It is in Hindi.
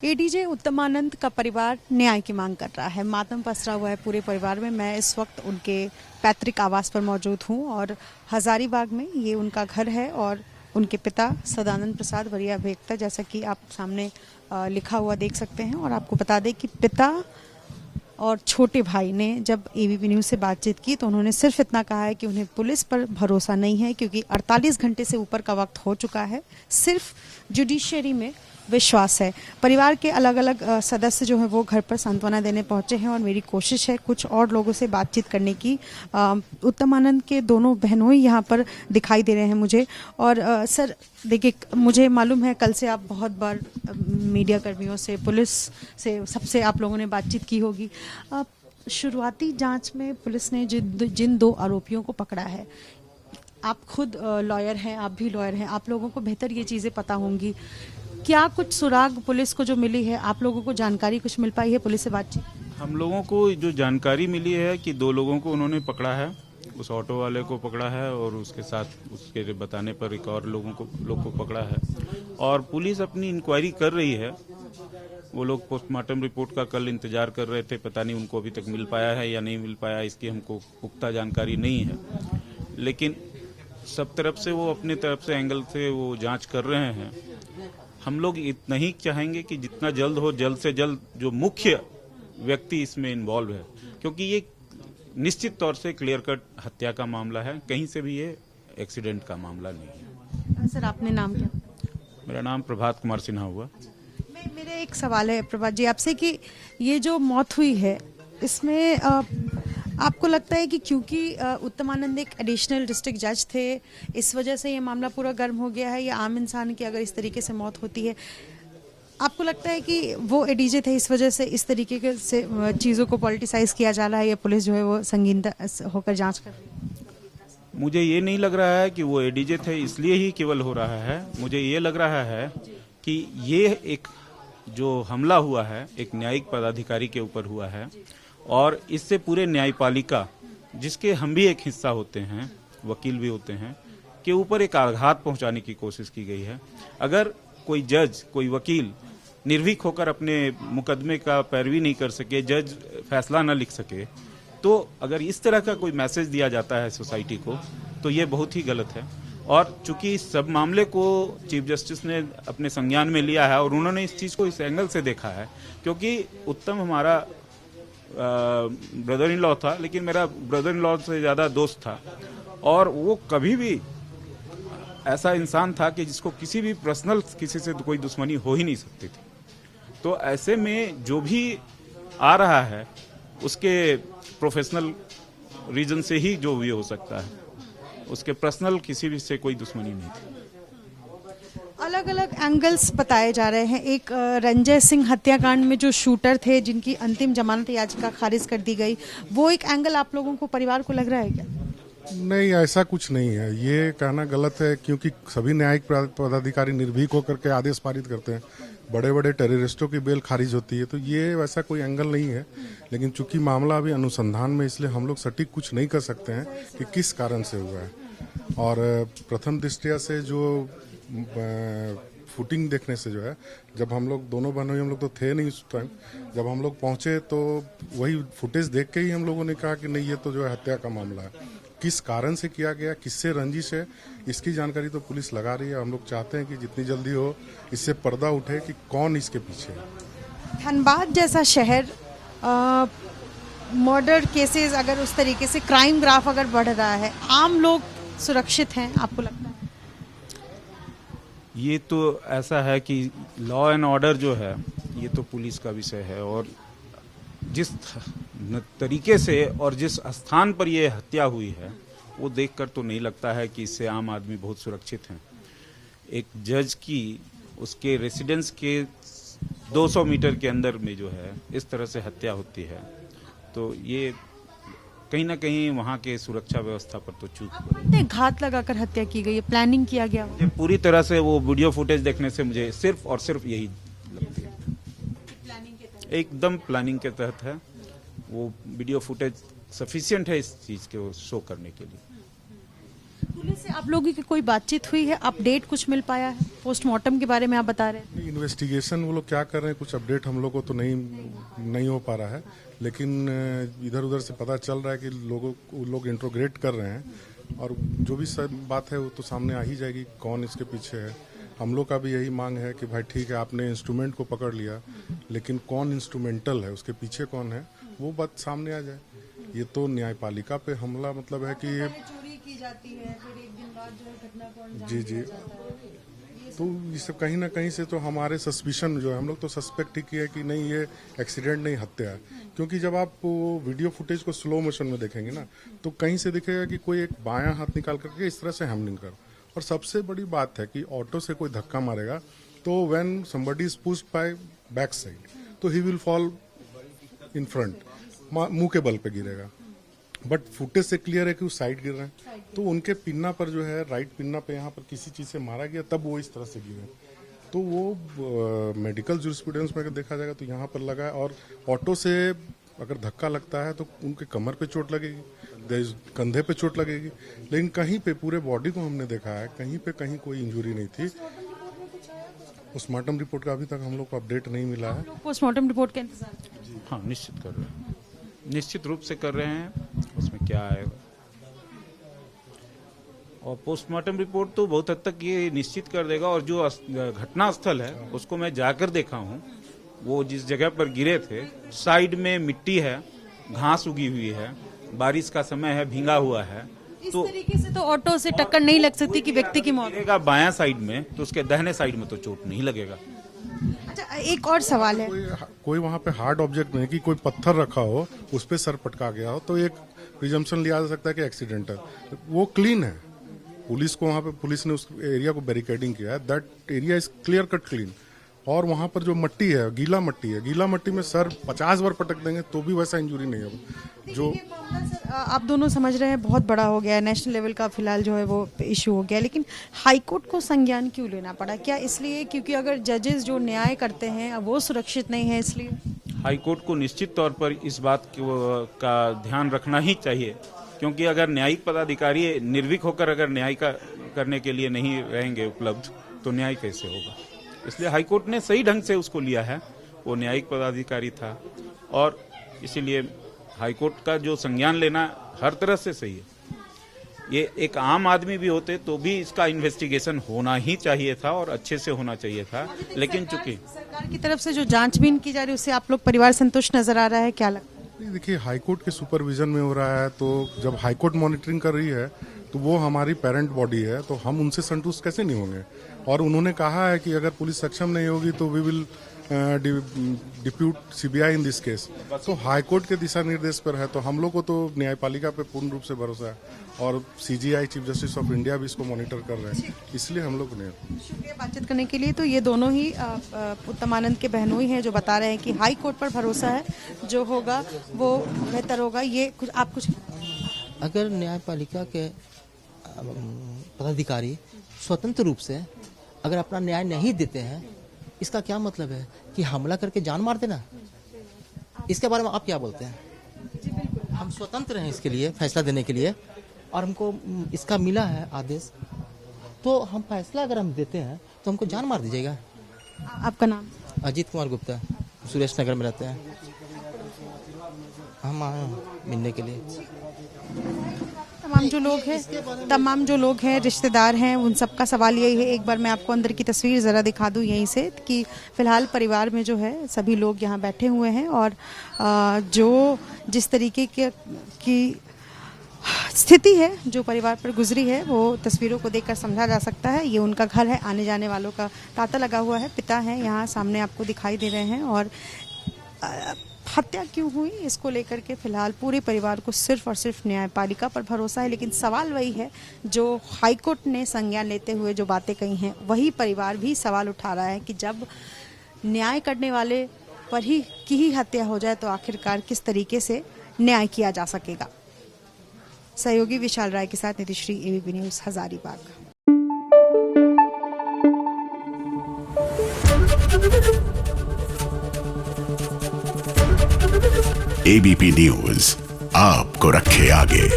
एडीजे उत्तमानंद का परिवार न्याय की मांग कर रहा है। मातम पसरा हुआ है पूरे परिवार में। मैं इस वक्त उनके पैतृक आवास पर मौजूद हूं और हजारीबाग में ये उनका घर है और उनके पिता सदानंद प्रसाद वरीय अभियंता, जैसा कि आप सामने लिखा हुआ देख सकते हैं। और आपको बता दें कि पिता और छोटे भाई ने जब एबीपी न्यूज़ से बातचीत की तो उन्होंने सिर्फ इतना कहा है कि उन्हें पुलिस पर भरोसा नहीं है, क्योंकि 48 घंटे से ऊपर का वक्त हो चुका है। सिर्फ जुडिशरी में विश्वास है। परिवार के अलग अलग सदस्य जो हैं वो घर पर सांत्वना देने पहुंचे हैं और मेरी कोशिश है कुछ और लोगों से बातचीत करने की। उत्तमानंद के दोनों बहनों ही यहाँ पर दिखाई दे रहे हैं मुझे। और सर देखिए, मुझे मालूम है कल से आप बहुत बार मीडिया कर्मियों से, पुलिस से, सबसे आप लोगों ने बातचीत की होगी। शुरुआती जांच में पुलिस ने जिन दो आरोपियों को पकड़ा है, आप खुद लॉयर हैं, आप भी लॉयर हैं, आप लोगों को बेहतर ये चीज़ें पता होंगी। क्या कुछ सुराग पुलिस को जो मिली है, आप लोगों को जानकारी कुछ मिल पाई है पुलिस से बातचीत? हम लोगों को जो जानकारी मिली है कि 2 लोगों को उन्होंने पकड़ा है, उस ऑटो वाले को पकड़ा है और उसके साथ उसके बताने पर एक और लोग को पकड़ा है। और पुलिस अपनी इंक्वायरी कर रही है। वो लोग पोस्टमार्टम रिपोर्ट का कल इंतजार कर रहे थे, पता नहीं उनको अभी तक मिल पाया है या नहीं मिल पाया, इसकी हमको पुख्ता जानकारी नहीं है। लेकिन सब तरफ से वो अपने तरफ से एंगल से वो जांच कर रहे हैं। हम लोग इतना ही चाहेंगे कि जितना जल्द हो, जल्द से जल्द जो मुख्य व्यक्ति इसमें इन्वॉल्व है, क्योंकि ये निश्चित तौर से क्लियर कट हत्या का मामला है, कहीं से भी ये एक्सीडेंट का मामला नहीं है। सर आपने नाम क्या? मेरा नाम प्रभात कुमार सिन्हा हुआ। मेरा एक सवाल है प्रभात जी आपसे कि ये जो मौत हुई है इसमें आपको लगता है कि क्योंकि उत्तमानंद एक एडिशनल डिस्ट्रिक्ट जज थे, इस वजह से ये मामला पूरा गर्म हो गया है, या आम इंसान की अगर इस तरीके से मौत होती है, आपको लगता है कि वो एडीजे थे इस वजह से इस तरीके से चीज़ों को पॉलिटिसाइज किया जा रहा है, या पुलिस जो है वो संगीनता होकर जांच कर रही है? मुझे ये नहीं लग रहा है कि वो एडीजे थे इसलिए ही केवल हो रहा है। मुझे ये लग रहा है कि ये एक जो हमला हुआ है एक न्यायिक पदाधिकारी के ऊपर हुआ है, और इससे पूरे न्यायपालिका, जिसके हम भी एक हिस्सा होते हैं, वकील भी होते हैं, के ऊपर एक आघात पहुंचाने की कोशिश की गई है। अगर कोई जज, कोई वकील निर्भीक होकर अपने मुकदमे का पैरवी नहीं कर सके, जज फैसला न लिख सके, तो अगर इस तरह का कोई मैसेज दिया जाता है सोसाइटी को, तो ये बहुत ही गलत है। और चूंकि इस सब मामले को चीफ जस्टिस ने अपने संज्ञान में लिया है और उन्होंने इस चीज़ को इस एंगल से देखा है, क्योंकि उत्तम हमारा ब्रदर इन लॉ था, लेकिन मेरा ब्रदर इन लॉ से ज़्यादा दोस्त था, और वो कभी भी ऐसा इंसान था कि जिसको किसी भी पर्सनल किसी से कोई दुश्मनी हो ही नहीं सकती थी। तो ऐसे में जो भी आ रहा है उसके प्रोफेशनल रीजन से ही जो भी हो सकता है, उसके पर्सनल किसी भी से कोई दुश्मनी नहीं थी। अलग अलग एंगल्स बताए जा रहे हैं। एक रंजय सिंह हत्याकांड में जो शूटर थे, जिनकी अंतिम जमानत याचिका खारिज कर दी गई, वो एक एंगल आप लोगों को, परिवार को लग रहा है क्या? नहीं, ऐसा कुछ नहीं है। ये कहना गलत है, क्योंकि सभी न्यायिक पदाधिकारी निर्भीक होकर के आदेश पारित करते हैं। बड़े बड़े टेररिस्टों की बेल खारिज होती है, तो ये वैसा कोई एंगल नहीं है। लेकिन चूंकि मामला अभी अनुसंधान में, इसलिए हम लोग सटीक कुछ नहीं कर सकते हैं कि किस कारण से हुआ है। और प्रथम दृष्टया से जो फुटिंग देखने से जो है, जब हम लोग दोनों बहनों, हम लोग तो थे नहीं उस टाइम, जब हम लोग पहुंचे तो वही फुटेज देख के ही हम लोगों ने कहा कि नहीं, ये तो जो है हत्या का मामला है। किस कारण से किया गया, किससे रंजिश है, इसकी जानकारी तो पुलिस लगा रही है। हम लोग चाहते हैं कि जितनी जल्दी हो इससे पर्दा उठे कि कौन इसके पीछे है। धनबाद जैसा शहर, मर्डर केसेस अगर उस तरीके से, क्राइम ग्राफ अगर बढ़ रहा है, आम लोग सुरक्षित हैं, आपको लगता है? ये तो ऐसा है कि लॉ एंड ऑर्डर जो है ये तो पुलिस का विषय है, और जिस तरीके से और जिस स्थान पर ये हत्या हुई है वो देखकर तो नहीं लगता है कि इससे आम आदमी बहुत सुरक्षित हैं। एक जज की उसके रेसिडेंस के 200 मीटर के अंदर में जो है इस तरह से हत्या होती है, तो ये कहीं ना कहीं वहाँ के सुरक्षा व्यवस्था पर तो चूक है। घात लगाकर हत्या की गई है, प्लानिंग किया गया? मुझे पूरी तरह से वो वीडियो फुटेज देखने से मुझे सिर्फ और सिर्फ यही लगती है, एकदम प्लानिंग के तहत है। वो वीडियो फुटेज सफिशिएंट है इस चीज को शो करने के लिए। पुलिस इनसे आप लोगों की कोई बातचीत हुई है, अपडेट कुछ मिल पाया है? पोस्टमार्टम के बारे में आप बता रहे हैं। इन्वेस्टिगेशन वो लोग क्या कर रहे हैं, कुछ अपडेट हम लोग को तो नहीं हो पा रहा है, लेकिन इधर उधर से पता चल रहा है कि लोग इंट्रोग्रेट कर रहे हैं और जो भी सब बात है वो तो सामने आ ही जाएगी कौन इसके पीछे है। हम लोग का भी यही मांग है कि भाई ठीक है आपने इंस्ट्रूमेंट को पकड़ लिया, लेकिन कौन इंस्ट्रूमेंटल है, उसके पीछे कौन है, वो बात सामने आ जाए। ये तो न्यायपालिका पे हमला मतलब है कि ये चोरी की जाती है, फिर एक दिन बाद जो है घटना को अंजाम जी दिया जाता है। तो ये सब कहीं ना कहीं से तो हमारे सस्पिशन जो है, हम लोग तो सस्पेक्ट ही किया है कि नहीं ये एक्सीडेंट नहीं हत्या है, क्योंकि जब आप वो वीडियो फुटेज को स्लो मोशन में देखेंगे ना तो कहीं से दिखेगा कि कोई एक बायां हाथ निकाल करके इस तरह से हैमलिंग कर। और सबसे बड़ी बात है कि ऑटो से कोई धक्का मारेगा तो when somebody is pushed by back side तो he will fall in front, मुंह के बल पे गिरेगा। बट फुटेज से क्लियर है कि वो साइड गिर रहे हैं, तो उनके पिन्ना पर जो है राइट पिन्ना पे यहाँ पर किसी चीज से मारा गया तब वो इस तरह से गिरे। तो वो मेडिकल जूरिस्प्रूडेंस में अगर देखा जाएगा तो यहाँ पर लगा है। और ऑटो से अगर धक्का लगता है तो उनके कमर पे चोट लगेगी, कंधे पे चोट लगेगी, लेकिन कहीं पे पूरे बॉडी को हमने देखा है कहीं कोई इंजरी नहीं थी। पोस्टमार्टम रिपोर्ट का अभी तक हम लोग को अपडेट नहीं मिला है। पोस्टमार्टम रिपोर्ट का इंतजार। हाँ, निश्चित कर रहे हैं, निश्चित रूप से कर रहे हैं, उसमें क्या आएगा। और पोस्टमार्टम रिपोर्ट तो बहुत हद तक ये निश्चित कर देगा। और जो घटना स्थल है उसको मैं जाकर देखा हूँ, वो जिस जगह पर गिरे थे साइड में मिट्टी है, घास उगी हुई है, बारिश का समय है, भींगा हुआ है, इस तो तरीके से तो ऑटो से टक्कर नहीं लग सकती कि व्यक्ति की मौत। गिरेगा बायां साइड में तो उसके दाहिने साइड में तो चोट नहीं लगेगा। अच्छा, एक और सवाल है, कोई वहाँ पे हार्ड ऑब्जेक्ट नहीं कि कोई पत्थर रखा हो उस पे सर पटका गया हो तो एक प्रिजम्पशन लिया जा सकता है कि एक्सीडेंट है। वो क्लीन है, पुलिस को वहाँ पे पुलिस ने उस एरिया को बैरिकेडिंग किया है, that area is clear cut clean. और वहाँ पर जो मट्टी है गीला मट्टी में सर 50 बार पटक देंगे तो भी वैसा इंजरी नहीं होगा। जो आप दोनों समझ रहे हैं बहुत बड़ा हो गया है, नेशनल लेवल का फिलहाल जो है वो इशू हो गया, लेकिन हाईकोर्ट को संज्ञान क्यों लेना पड़ा? क्या इसलिए क्योंकि अगर जजेस जो न्याय करते हैं वो सुरक्षित नहीं है इसलिए? हाईकोर्ट को निश्चित तौर पर इस बात का ध्यान रखना ही चाहिए, क्योंकि अगर न्यायिक पदाधिकारी निर्भीक होकर अगर न्याय करने के लिए नहीं रहेंगे उपलब्ध तो न्याय कैसे होगा। इसलिए हाईकोर्ट ने सही ढंग से उसको लिया है, वो न्यायिक पदाधिकारी था और इसीलिए हाईकोर्ट का जो संज्ञान लेना हर तरह से सही है। ये एक आम आदमी भी होते तो भी इसका इन्वेस्टिगेशन होना ही चाहिए था और अच्छे से होना चाहिए था, लेकिन चूंकि सरकार की तरफ से जो जांचबीन की जा रही है उससे आप लोग परिवार संतुष्ट नजर आ रहा है, क्या लगता है? देखिए हाईकोर्ट के सुपरविजन में हो रहा है, तो जब हाईकोर्ट मॉनिटरिंग कर रही है तो वो हमारी पेरेंट बॉडी है, तो हम उनसे संतुष्ट कैसे नहीं होंगे। और उन्होंने कहा है कि अगर पुलिस सक्षम नहीं होगी तो we will depute CBI in this case. तो हाईकोर्ट के दिशा निर्देश पर है, तो हम लोग को तो न्यायपालिका पे पूर्ण रूप से भरोसा है और CGI chief justice of India भी इसको मॉनिटर कर रहे हैं, इसलिए हम लोग ने। शुक्रिया बातचीत करने के लिए। तो ये दोनों ही उत्तम आनंद के बहनोई हैं जो बता रहे हैं कि हाई कोर्ट पर भरोसा है, जो होगा वो बेहतर होगा। ये कुछ आप कुछ अगर न्यायपालिका के पदाधिकारी स्वतंत्र रूप से अगर अपना न्याय नहीं देते हैं, इसका क्या मतलब है कि हमला करके जान मार देना? इसके बारे में आप क्या बोलते हैं? हम स्वतंत्र हैं इसके लिए फैसला देने के लिए और हमको इसका मिला है आदेश, तो हम फैसला अगर हम देते हैं तो हमको जान मार दीजिएगा। आपका नाम? अजीत कुमार गुप्ता, सुरेश नगर में रहते हैं। हम आए हैं मिलने के लिए। तमाम जो लोग हैं रिश्तेदार हैं, उन सबका सवाल यही है। एक बार मैं आपको अंदर की तस्वीर ज़रा दिखा दूं यहीं से कि फ़िलहाल परिवार में जो है सभी लोग यहाँ बैठे हुए हैं और जो जिस तरीके की स्थिति है जो परिवार पर गुजरी है वो तस्वीरों को देखकर समझा जा सकता है। ये उनका घर है, आने जाने वालों का तांता लगा हुआ है। पिता हैं यहाँ सामने आपको दिखाई दे रहे हैं और हत्या क्यों हुई इसको लेकर के फिलहाल पूरे परिवार को सिर्फ और सिर्फ न्यायपालिका पर भरोसा है। लेकिन सवाल वही है जो हाईकोर्ट ने संज्ञान लेते हुए जो बातें कही हैं, वही परिवार भी सवाल उठा रहा है कि जब न्याय करने वाले पर ही हत्या हो जाए तो आखिरकार किस तरीके से न्याय किया जा सकेगा। सहयोगी विशाल राय के साथ Nitishree, ABP News, Hazaribagh. ABP News आपको रखे आगे।